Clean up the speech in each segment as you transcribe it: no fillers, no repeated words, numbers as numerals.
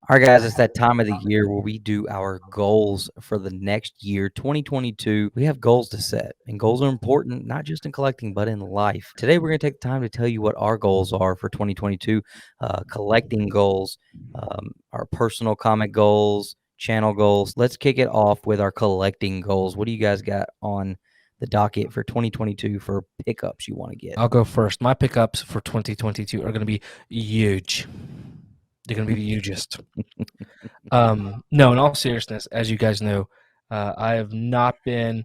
All right, guys, it's that time of the year where we do our goals for the next year, 2022. We have goals to set, and goals are important, not just in collecting, but in life. Today, we're going to take the time to tell you what our goals are for 2022, collecting goals, our personal comic goals, channel goals. Let's kick it off with our collecting goals. What do you guys got on the docket for 2022 for pickups you want to get? I'll go first. My pickups for 2022 are going to be huge. They're going to be the hugest. No, in all seriousness, as you guys know, I have not been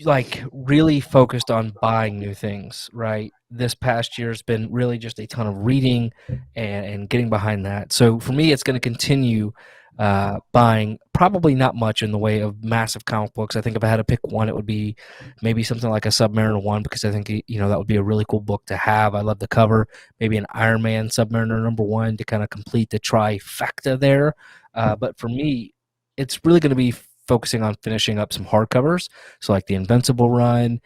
like really focused on buying new things, right? This past year has been really just a ton of reading and getting behind that. So for me, it's going to continue buying probably not much in the way of massive comic books. I think if I had to pick one, it would be maybe something like a Submariner 1, because I think that would be a really cool book to have. I love the cover. Maybe an Iron Man Submariner #1 to kind of complete the trifecta there. But for me, it's really going to be focusing on finishing up some hardcovers. So like the Invincible run,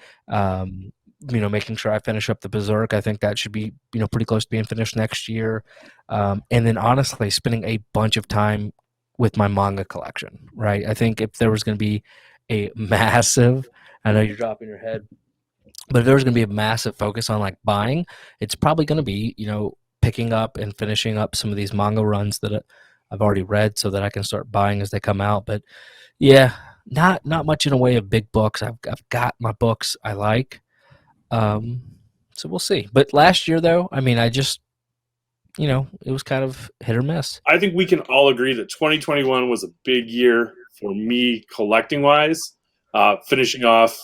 making sure I finish up the Berserk. I think that should be, pretty close to being finished next year. And then honestly, spending a bunch of time with my manga collection, right? I think if there was going to be a massive, I know you're dropping your head, but if there was going to be a massive focus on like buying, it's probably going to be, picking up and finishing up some of these manga runs that I've already read so that I can start buying as they come out. But yeah, not much in a way of big books. I've got my books I like. So we'll see. But last year though, I mean, I just it was kind of hit or miss. I think we can all agree that 2021 was a big year for me collecting wise. Finishing off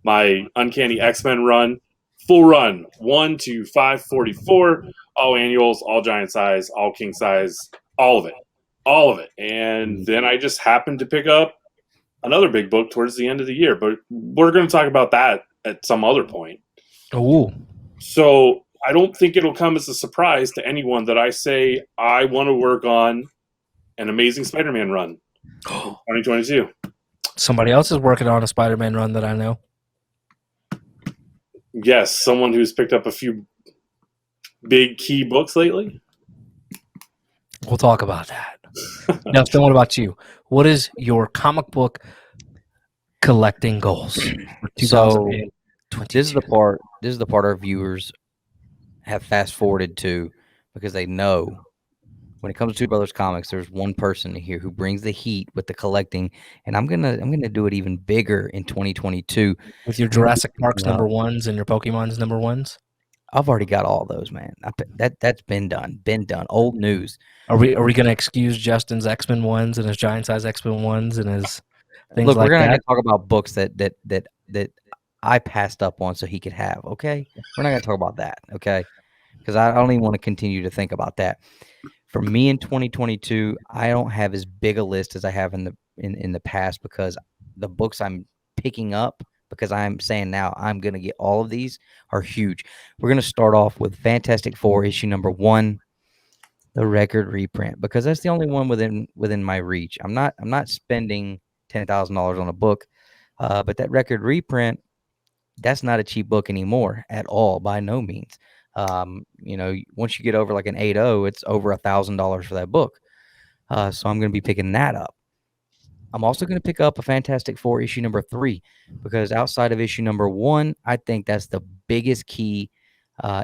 my Uncanny X-Men run, full run, 1 to 544, all annuals, all giant size, all king size, all of it. And then I just happened to pick up another big book towards the end of the year, but we're going to talk about that at some other point. Oh, so I don't think it'll come as a surprise to anyone that I say I want to work on an Amazing Spider-Man run in 2022. Somebody else is working on a Spider-Man run that I know. Yes, someone who's picked up a few big key books lately. We'll talk about that. Now, then what about you? What is your comic book collecting goals for 2022? This is the part our viewers have fast forwarded to, because they know when it comes to Two Brothers Comics, there's one person here who brings the heat with the collecting, and I'm gonna do it even bigger in 2022 with your Jurassic Parks #1s and your Pokemon's #1s. I've already got all those, man. That's been done. Old news. Are we going to excuse Justin's X-Men ones and his giant size X-Men ones and his things Look, like that? we're gonna talk about books that I passed up on so he could have. Okay, we're not gonna talk about that. Okay, because I don't even want to continue to think about that. For me in 2022, I don't have as big a list as I have in the past, because the books I'm picking up, because I'm saying now I'm going to get all of these, are huge. We're going to start off with Fantastic Four issue #1, the record reprint, because that's the only one within my reach. I'm not spending $10,000 on a book, but that record reprint, that's not a cheap book anymore at all, by no means. Once you get over like an 8.0, it's over $1,000 for that book. So I'm going to be picking that up. I'm also going to pick up a Fantastic Four issue #3, because outside of issue #1, I think that's the biggest key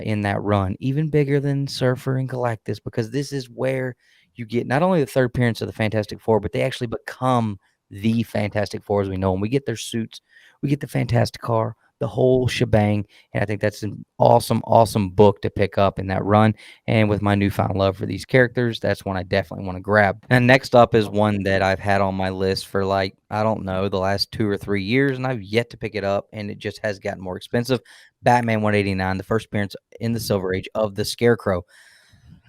in that run, even bigger than Surfer and Galactus, because this is where you get not only the third appearance of the Fantastic Four, but they actually become the Fantastic Four as we know them. We get their suits, we get the Fantastic Car, the whole shebang, and I think that's an awesome book to pick up in that run. And with my newfound love for these characters, that's one I definitely want to grab. And next up is one that I've had on my list for, like, I don't know, the last 2 or 3 years, and I've yet to pick it up, and it just has gotten more expensive. Batman 189, the first appearance in the Silver Age of the Scarecrow.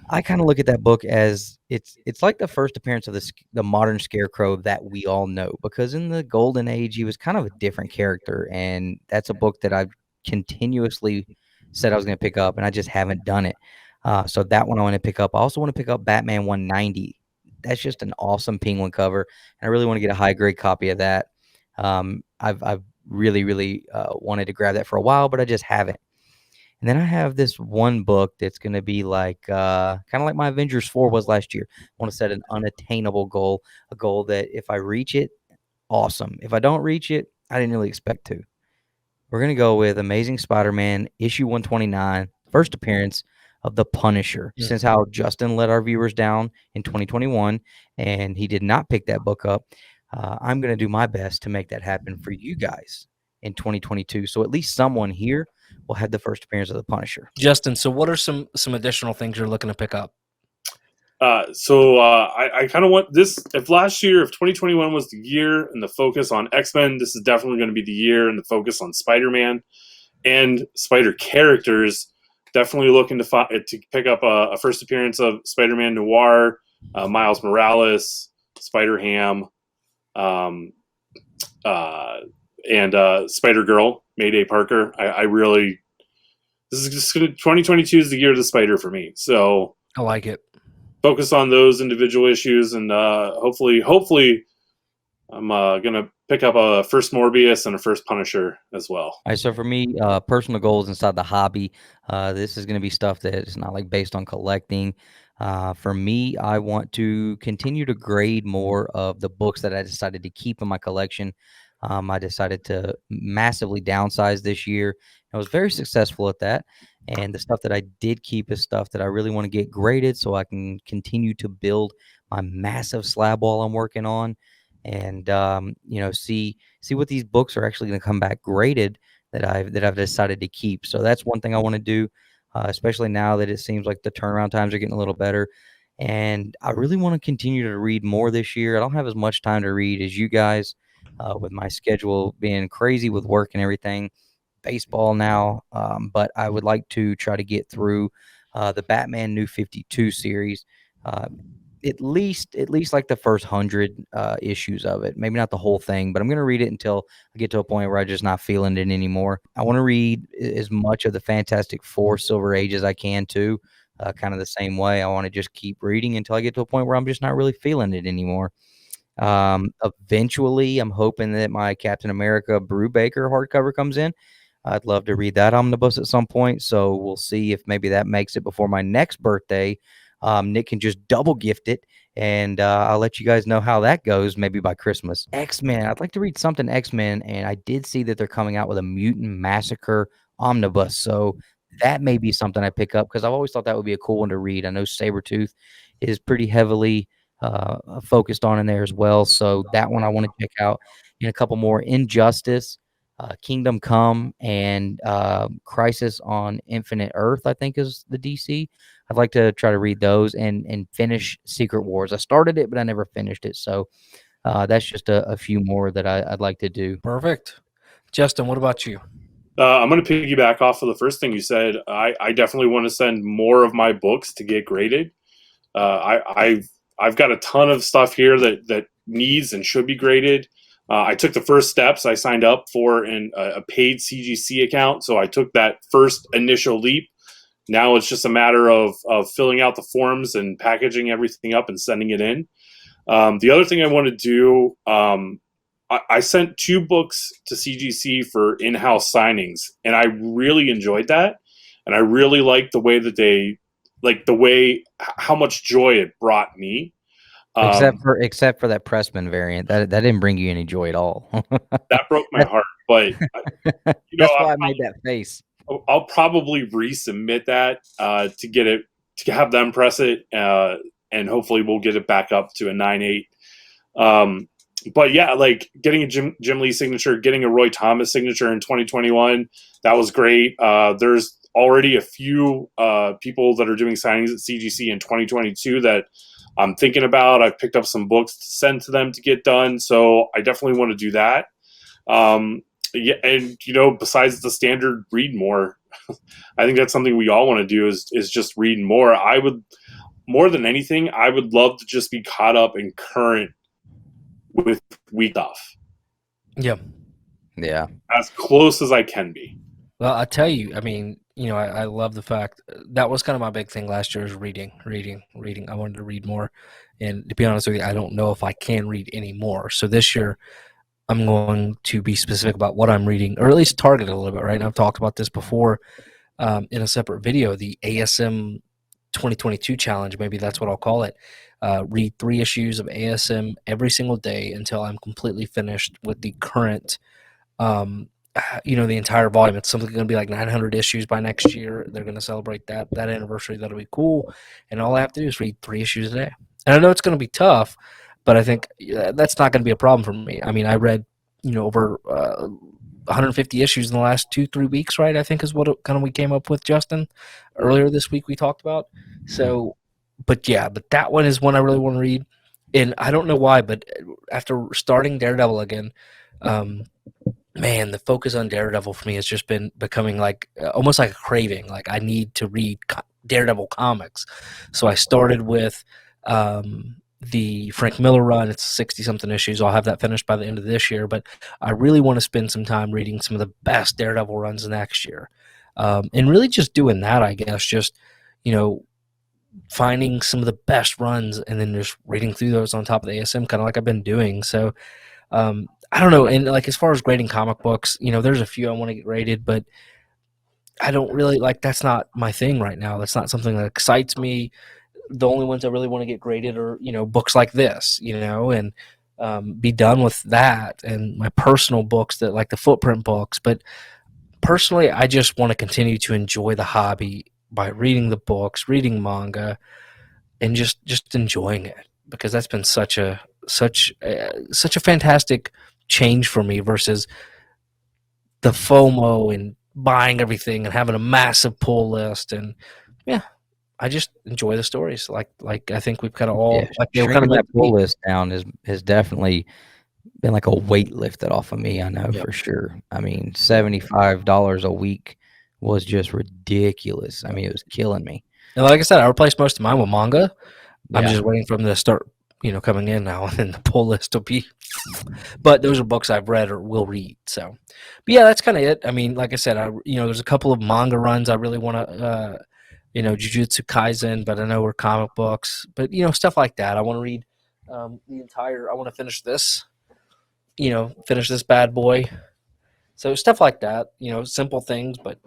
I kind of look at that book as it's like the first appearance of the modern Scarecrow that we all know, because in the Golden Age he was kind of a different character, and that's a book that I've continuously said I was going to pick up, and I just haven't done it. So that one I want to pick up. I also want to pick up Batman 190. That's just an awesome Penguin cover, and I really want to get a high grade copy of that. I've really wanted to grab that for a while, but I just haven't. And then I have this one book that's going to be like kind of like my Avengers 4 was last year. I want to set an unattainable goal, a goal that if I reach it, awesome. If I don't reach it, I didn't really expect to. We're going to go with Amazing Spider-Man issue 129, first appearance of the Punisher. Since how Justin let our viewers down in 2021 and he did not pick that book up, I'm going to do my best to make that happen for you guys in 2022. So at least someone here will have the first appearance of the Punisher. Justin, so what are some additional things you're looking to pick up? I kind of want this. If 2021 was the year and the focus on X-Men, this is definitely going to be the year and the focus on Spider-Man and Spider characters. Definitely looking to pick up a first appearance of Spider-Man Noir, Miles Morales, Spider-Ham, and Spider-Girl, Mayday Parker. This is just 2022 is the year of the Spider for me. So I like it. Focus on those individual issues, and hopefully, I'm gonna pick up a first Morbius and a first Punisher as well. All right, so for me, personal goals inside the hobby, this is going to be stuff that is not like based on collecting. For me, I want to continue to grade more of the books that I decided to keep in my collection. I decided to massively downsize this year. I was very successful at that. And the stuff that I did keep is stuff that I really want to get graded so I can continue to build my massive slab wall I'm working on. And see what these books are actually going to come back graded that I've decided to keep. So that's one thing I want to do, especially now that it seems like the turnaround times are getting a little better. And I really want to continue to read more this year. I don't have as much time to read as you guys, with my schedule being crazy with work and everything, baseball now. But I would like to try to get through the Batman New 52 series. At least like the first 100 issues of it. Maybe not the whole thing, but I'm going to read it until I get to a point where I'm just not feeling it anymore. I want to read as much of the Fantastic Four Silver Age as I can too, kind of the same way. I want to just keep reading until I get to a point where I'm just not really feeling it anymore. Eventually, I'm hoping that my Captain America Brubaker hardcover comes in. I'd love to read that omnibus at some point, so we'll see if maybe that makes it before my next birthday. Nick can just double gift it, and I'll let you guys know how that goes maybe by Christmas. X-Men. I'd like to read something X-Men, and I did see that they're coming out with a Mutant Massacre omnibus, so that may be something I pick up because I've always thought that would be a cool one to read. I know Sabretooth is pretty heavily focused on in there as well, so that one I want to check out. And a couple more. Injustice, Kingdom Come, and Crisis on Infinite Earth, I think is the DC. I'd like to try to read those and finish Secret Wars. I started it, but I never finished it. So that's just a few more that I'd like to do. Perfect. Justin, what about you? I'm going to piggyback off of the first thing you said. I definitely want to send more of my books to get graded. I've got a ton of stuff here that needs and should be graded. I took the first steps. I signed up for a paid CGC account, so I took that first initial leap. Now it's just a matter of filling out the forms and packaging everything up and sending it in. The other thing I want to do, I sent 2 books to CGC for in-house signings, and I really enjoyed that. And I really liked the way that how much joy it brought me. Except for that Pressman variant, that didn't bring you any joy at all. That broke my heart, but that's why I made that face. I'll probably resubmit that to get it, to have them press it, and hopefully we'll get it back up to a 9.8. But yeah, like getting a Jim Lee signature, getting a Roy Thomas signature in 2021, that was great. There's already a few people that are doing signings at CGC in 2022 that I'm thinking about. I've picked up some books to send to them to get done, so I definitely want to do that. Yeah, and besides the standard read more, I think that's something we all want to do is just read more. I would, more than anything, I would love to just be caught up and current with week off. Yeah. As close as I can be. Well, I tell you, I mean, I love the fact that was kind of my big thing last year is reading. I wanted to read more, and to be honest with you, I don't know if I can read any more. So this year, I'm going to be specific about what I'm reading, or at least target it a little bit, right? And I've talked about this before. in a separate video, the ASM 2022 challenge, maybe that's what I'll call it. Read 3 issues of ASM every single day until I'm completely finished with the current, the entire volume. It's something going to be like 900 issues by next year. They're going to celebrate that anniversary. That'll be cool. And all I have to do is read 3 issues a day. And I know it's going to be tough, but I think that's not going to be a problem for me. I mean, I read, over 150 issues in the last 2-3 weeks, right? I think is what we came up with, Justin. Earlier this week we talked about. So, but that one is one I really want to read. And I don't know why, but after starting Daredevil again, man, the focus on Daredevil for me has just been becoming like almost like a craving. Like I need to read Daredevil comics. So I started with the Frank Miller run. It's 60-something issues. I'll have that finished by the end of this year. But I really want to spend some time reading some of the best Daredevil runs next year. And really just doing that, I guess, just, finding some of the best runs and then just reading through those on top of the ASM, kind of like I've been doing. So I don't know. And like as far as grading comic books, there's a few I want to get graded, but I don't really that's not my thing right now. That's not something that excites me. The only ones I really want to get graded are, books like this, and be done with that. And my personal books that like the footprint books. But personally, I just want to continue to enjoy the hobby by reading the books, reading manga, and just enjoying it, because that's been such a fantastic change for me versus the FOMO and buying everything and having a massive pull list. And I just enjoy the stories. Like I think we've kind of all shrinking that pull list down has definitely been like a weight lifted off of me. I know for sure. I mean, $75 a week was just ridiculous. I mean, it was killing me. And like I said, I replaced most of mine with manga. I'm just waiting for them to start, coming in now, and then the pull list will be. But those are books I've read or will read. So, but that's kind of it. I mean, like I said, there's a couple of manga runs I really want to, Jujutsu Kaisen, but I know we're comic books. But stuff like that. I want to read the entire. I want to finish this. Finish this bad boy. So stuff like that. Simple things, but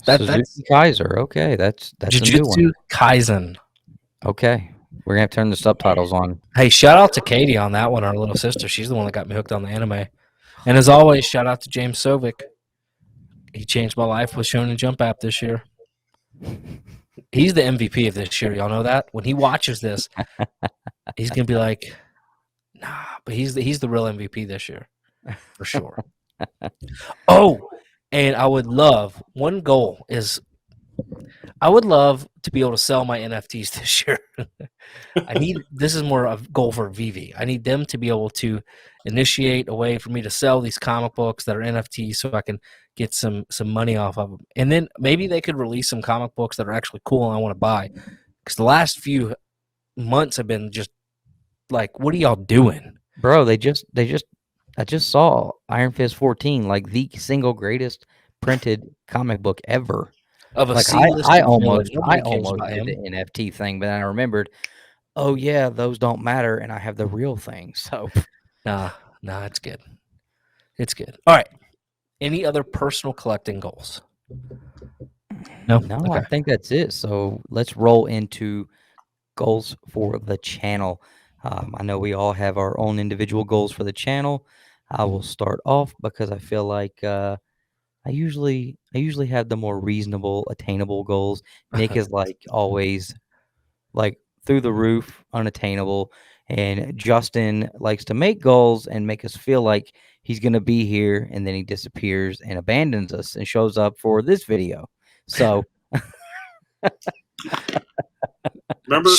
that's Kaiser. Okay, that's Jujutsu a new one. Kaisen. Okay. We're going to have to turn the subtitles on. Hey, shout out to Katie on that one, our little sister. She's the one that got me hooked on the anime. And as always, shout out to James Sovic. He changed my life with Shonen Jump app this year. He's the MVP of this year. Y'all know that? When he watches this, he's going to be like, nah, but he's the real MVP this year. For sure. Oh, and I would love, one goal is, I would love to be able to sell my NFTs this year. This is more a goal for Vivi. I need them to be able to initiate a way for me to sell these comic books that are NFTs so I can get some money off of them. And then maybe they could release some comic books that are actually cool and I want to buy. Because the last few months have been just like, what are y'all doing? Bro, I just saw Iron Fist 14, like the single greatest printed comic book ever. Of a I almost did the NFT thing, but then I remembered, oh yeah, those don't matter, and I have the real thing. So, nah, it's good. It's good. All right. Any other personal collecting goals? No, okay. I think that's it. So let's roll into goals for the channel. I know we all have our own individual goals for the channel. I will start off because I feel like I usually have the more reasonable, attainable goals. Nick is like always like through the roof, unattainable. And Justin likes to make goals and make us feel like he's going to be here, and then he disappears and abandons us and shows up for this video. So remember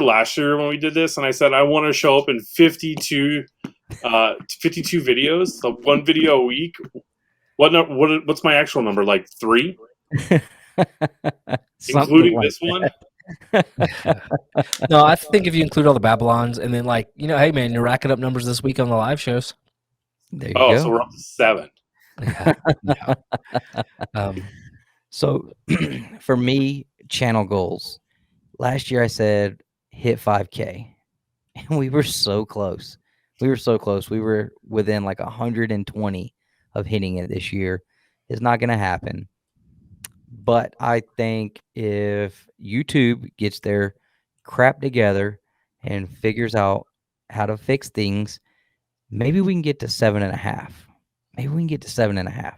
last year when we did this and I said I want to show up in 52 videos, so one video a week. What's my actual number? Like 3? Including like this one? No, I think if you include all the Babylons and then hey man, you're racking up numbers this week on the live shows. There you go. So we're up to 7. So for me, channel goals. Last year I said hit 5K, and we were so close. We were within like 120 of hitting it this year. It's not going to happen. But I think if YouTube gets their crap together and figures out how to fix things, maybe we can get to 7.5. Maybe we can get to 7.5.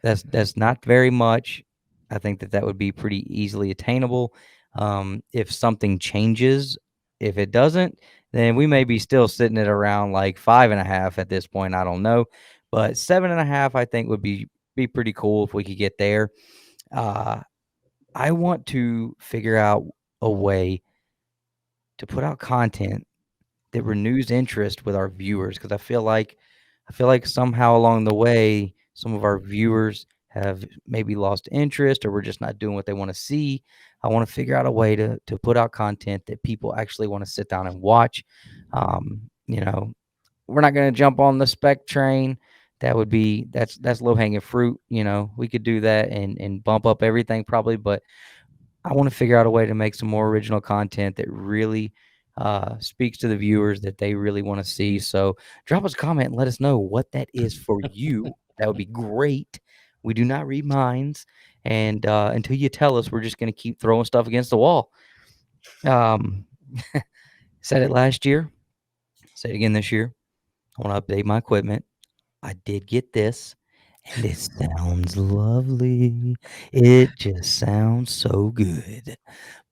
That's not very much. I think that would be pretty easily attainable. If something changes, if it doesn't, then we may be still sitting at around like 5.5 at this point. I don't know, but 7.5 I think would be pretty cool if we could get there. I want to figure out a way to put out content that renews interest with our viewers, because I feel like somehow along the way some of our viewers have maybe lost interest, or we're just not doing what they want to see. I want to figure out a way to put out content that people actually want to sit down and watch. You know, we're not going to jump on the spec train. That's low hanging fruit. You know, we could do that and bump up everything probably, but I want to figure out a way to make some more original content that really speaks to the viewers that they really want to see. So drop us a comment and let us know what that is for you. That would be great. We do not read minds, and until you tell us, we're just going to keep throwing stuff against the wall. Um, said it last year. Say it again this year. I want to update my equipment. I did get this, and it sounds lovely. It just sounds so good.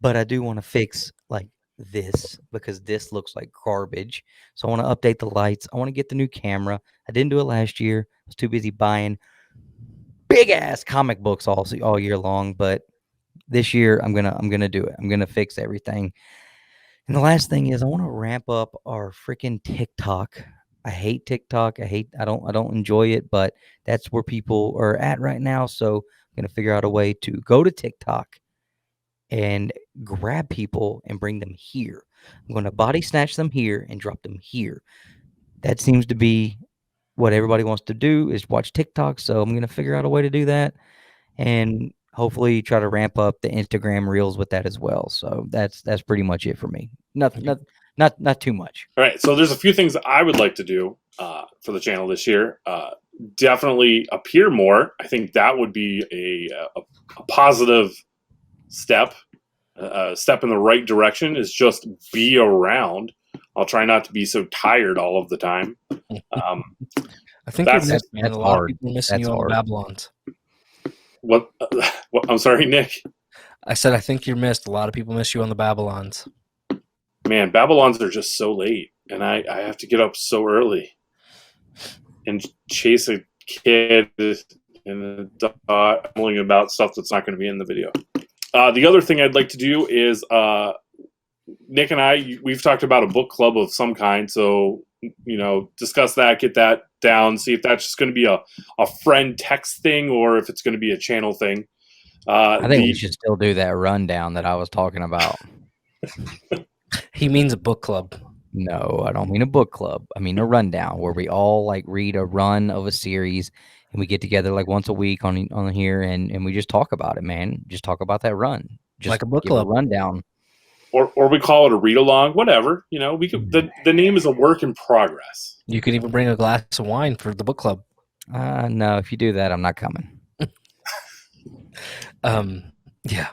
But I do want to fix like this because this looks like garbage. So I want to update the lights. I want to get the new camera. I didn't do it last year. I was too busy buying big ass comic books all year long. But this year I'm gonna do it. I'm gonna fix everything. And the last thing is I want to ramp up our freaking TikTok. I hate TikTok. I don't enjoy it, but that's where people are at right now. So I'm gonna figure out a way to go to TikTok and grab people and bring them here. I'm going to body snatch them here and drop them here. That seems to be what everybody wants to do, is watch TikTok. So I'm going to figure out a way to do that and hopefully try to ramp up the Instagram reels with that as well. So that's pretty much it for me. Not too much. All right, so there's a few things I would like to do for the channel this year. Definitely appear more. I think that would be a positive step. A step in the right direction is just be around. I'll try not to be so tired all of the time. I think you're missing, man. that's A lot hard. of people are missing That's you on hard. the Babble-ons. What? I'm sorry, Nick. I said I think you're missed. A lot of people miss you on the Babble-ons. Man, Babble-ons are just so late, and I have to get up so early and chase a kid and mumbling about stuff that's not going to be in the video. The other thing I'd like to do is Nick and I, we've talked about a book club of some kind. So, discuss that, get that down, see if that's just going to be a friend text thing or if it's going to be a channel thing. I think we should still do that rundown that I was talking about. He means a book club. No, I don't mean a book club. I mean a rundown where we all like read a run of a series and we get together like once a week on here and we just talk about it, man. Just talk about that run. Just like a book give club. a rundown. Or we call it a read along, whatever. We could, the name is a work in progress. You could even bring a glass of wine for the book club. No, if you do that, I'm not coming. Yeah.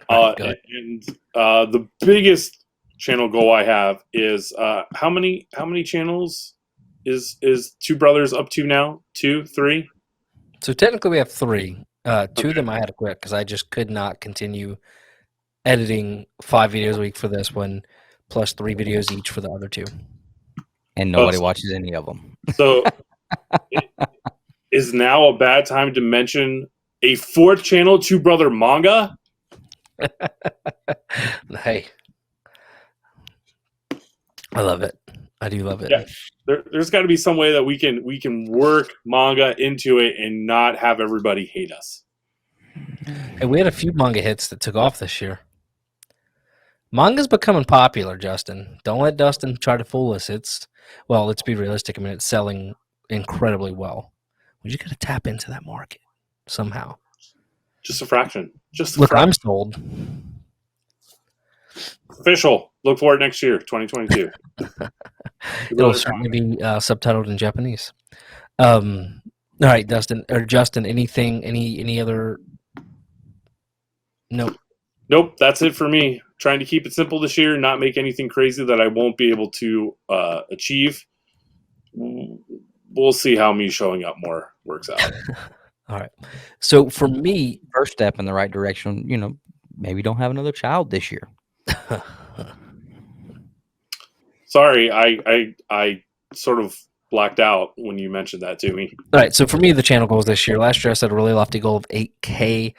And the biggest channel goal I have is how many channels is Two Brothers up to now? 2, 3? So technically we have 3. Two of them I had to quit because I just could not continue editing 5 videos a week for this one, plus 3 videos each for the other 2. And nobody watches any of them. So is now a bad time to mention a 4th channel, Two Brother Manga? Hey, I love it. I do love it. Yeah, there's got to be some way that we can work manga into it and not have everybody hate us. Hey, we had a few manga hits that took off this year. Manga's becoming popular, Justin. Don't let Dustin try to fool us. Let's be realistic. I mean, it's selling incredibly well. We just got to tap into that market somehow. Just a fraction. Look, I'm sold. Official. Look for it next year, 2022. It'll certainly be subtitled in Japanese. All right, Dustin or Justin, anything, any other? Nope. Nope, that's it for me. Trying to keep it simple this year, not make anything crazy that I won't be able to achieve. We'll see how me showing up more works out. All right. So for me, First step in the right direction, maybe don't have another child this year. Sorry, I sort of blacked out when you mentioned that to me. all right. So for me, the channel goals this year. Last year, I set a really lofty goal of 8K,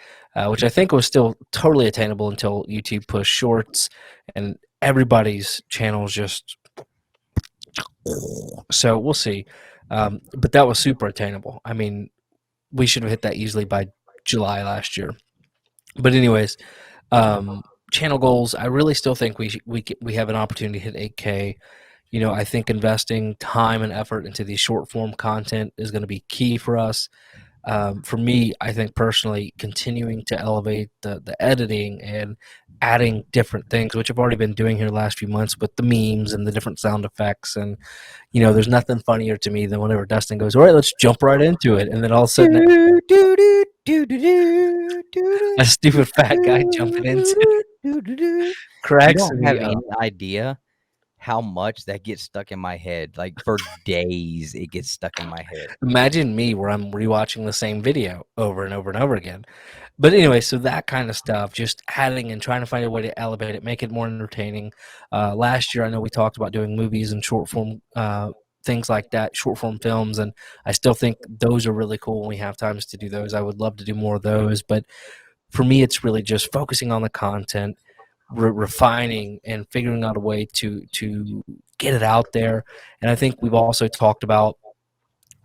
which I think was still totally attainable until YouTube pushed shorts, and everybody's channels just. So we'll see. But that was super attainable. I mean, we should have hit that easily by July last year. But anyways, channel goals. I really still think we have an opportunity to hit 8K. I think investing time and effort into these short form content is going to be key for us. For me, I think personally, continuing to elevate the editing and adding different things, which I've already been doing here the last few months with the memes and the different sound effects. And, there's nothing funnier to me than whenever Dustin goes, all right, let's jump right into it. And then all of a sudden, a stupid fat guy jumping into You cracks don't me have up. any idea how much that gets stuck in my head. Like for days, it gets stuck in my head. Imagine me where I'm rewatching the same video over and over and over again. But anyway, so that kind of stuff, just adding and trying to find a way to elevate it, make it more entertaining. Last year, I know we talked about doing movies and short form things like that, short form films, and I still think those are really cool when we have times to do those. I would love to do more of those, but for me, it's really just focusing on the content, refining and figuring out a way to get it out there. And I think we've also talked about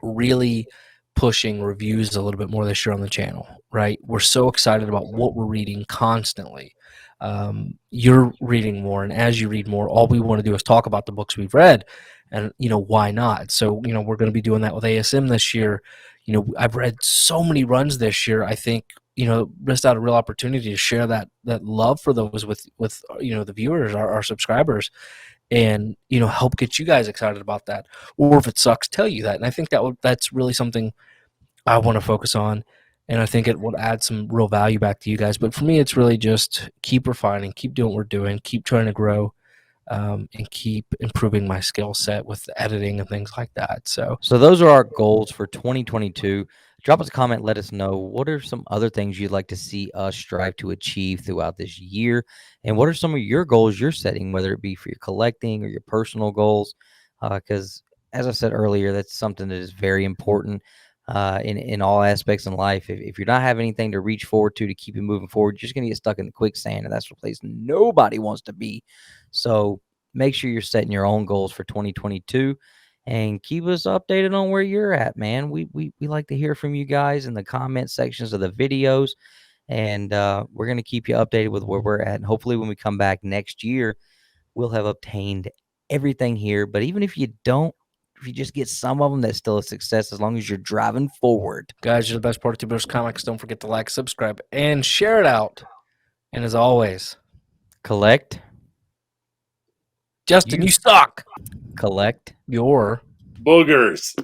really pushing reviews a little bit more this year on the channel, right? We're so excited about what we're reading constantly. You're reading more, and as you read more, all we want to do is talk about the books we've read, and why not? So we're going to be doing that with ASM this year. I've read so many runs this year. I think missed out a real opportunity to share that love for those with the viewers, our subscribers, and help get you guys excited about that. Or if it sucks, tell you that. And I think that's really something I want to focus on, and I think it will add some real value back to you guys. But for me, it's really just keep refining, keep doing what we're doing, keep trying to grow, and keep improving my skill set with editing and things like that. So those are our goals for 2022. Drop us a comment. Let us know what are some other things you'd like to see us strive to achieve throughout this year, and what are some of your goals you're setting, whether it be for your collecting or your personal goals. Because as I said earlier, that's something that is very important in all aspects in life. If you're not having anything to reach forward to keep you moving forward, you're just gonna get stuck in the quicksand, and that's a place nobody wants to be. So make sure you're setting your own goals for 2022. And keep us updated on where you're at, man. We like to hear from you guys in the comment sections of the videos, and we're going to keep you updated with where we're at. And hopefully when we come back next year, we'll have obtained everything here. But even if you don't, if you just get some of them, that's still a success as long as you're driving forward. guys, you're the best part of Birch Comics. Don't forget to like, subscribe, and share it out. And as always, Collect. Justin, you suck. Collect Your Boogers.